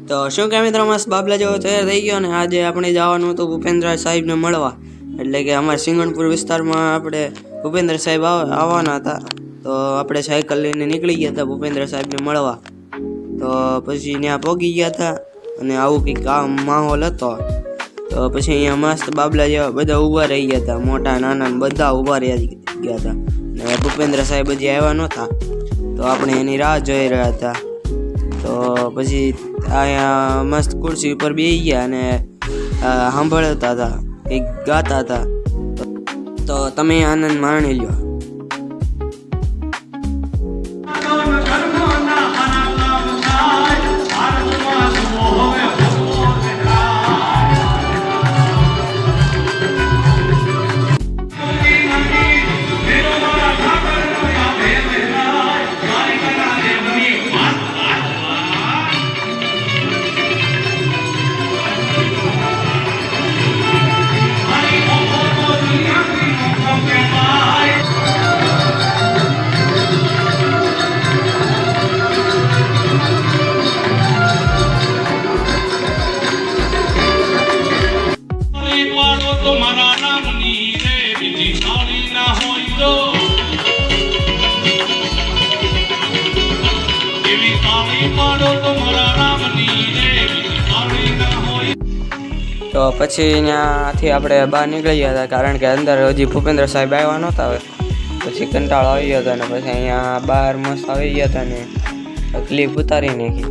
તો શું કે મિત્રો મસ્ત બાબલા જેવો તૈયાર થઈ ગયો ને આજે આપણે જવાનું હતું ભૂપેન્દ્ર સાહેબને મળવા, એટલે કે અમારા સિંગણપુર વિસ્તારમાં આપણે ભૂપેન્દ્ર સાહેબ આવવાના હતા. તો આપણે સાયકલ લઈને નીકળી ગયા હતા ભૂપેન્દ્ર સાહેબને મળવા. તો પછી ત્યાં પહોંચી ગયા હતા અને આવું કંઈક માહોલ હતો. તો પછી અહીંયા મસ્ત બાબલા જેવા બધા ઊભા રહી ગયા હતા, મોટા નાના બધા ઊભા રહી ગયા હતા ને ભૂપેન્દ્ર સાહેબ હજી આવ્યા નહોતા. તો આપણે એની રાહ જોઈ રહ્યા હતા. તો પછી અહીંયા મસ્ત ખુરશી ઉપર બેસી ગયા અને સાંભળતા હતા, કંઈક ગાતા હતા. તો તમે આનંદ માણી લ્યો. તો પછી ત્યાંથી આપણે બહાર નીકળી ગયા હતા, કારણ કે અંદર હજી ભૂપેન્દ્ર સાહેબ આવ્યા નહોતા. પછી કંટાળો આવી ગયો હતો ને પછી અહીંયા બહાર મસ્ત આવી ગયા હતા ને ક્લિપ ઉતારી નાખી.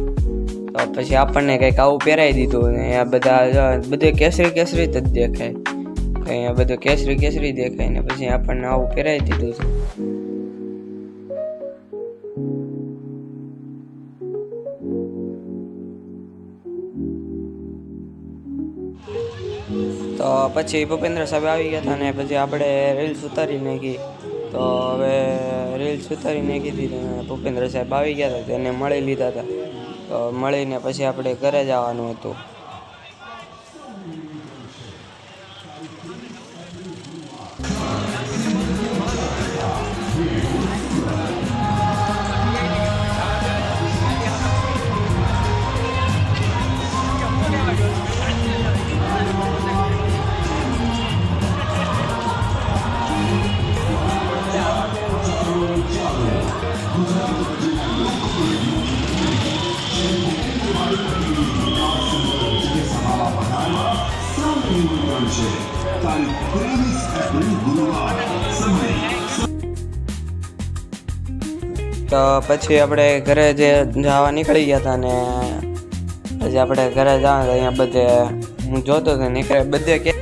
તો પછી આપણને કંઈક આવું પહેરાવી દીધું ને અહીંયા બધું કેસરી કેસરી જ દેખાય, અહીંયા બધું કેસરી કેસરી દેખાય ને પછી આપણને આવું પહેરાવી દીધું છે. તો પછી ભૂપેન્દ્ર સાહેબ આવી ગયા હતા ને પછી આપણે રીલ્સ ઉતારી નાખી. તો હવે રીલ્સ ઉતારી નાખી હતી ને ભૂપેન્દ્ર સાહેબ આવી ગયા હતા, તેને મળી લીધા હતા. તો મળીને પછી આપણે ઘરે જવાનું હતું. તો પછી આપણે ઘરે જવા નીકળી ગયા હતા ને પછી આપણે ઘરે જવા અહીંયા બધે હું જોતો હતો નીકળે બધે કે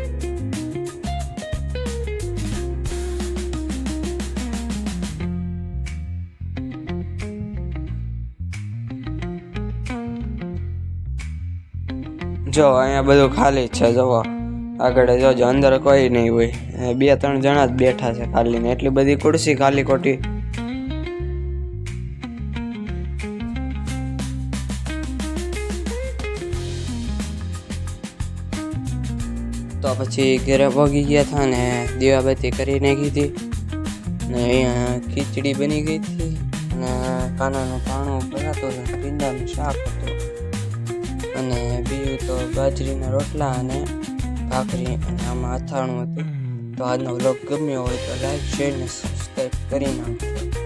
જો અહીંયા બધું ખાલી જ છે. જોવો આગળ જોજો, અંદર કોઈ નહીં હોય, 2-3 જણા જ બેઠા છે ખાલી ને એટલી બધી ખુરશી ખાલી ખોટી. તો પછી ઘરે પહોંચી ગયા હતા ને દીવાબત્તી કરી નાખી હતી ને અહીંયા ખીચડી બની ગઈ હતી અને કાનાનું પાણું બનાતો હતો, ભીંડાનું શાક હતું અને બીજું તો બાજરીના રોટલા અને ભાખરી અને આમાં અથાણું હતું. તો આજનો વ્લોગ ગમ્યો હોય તો લાઈક, શેર ને સબસ્ક્રાઈબ કરી નાખજો.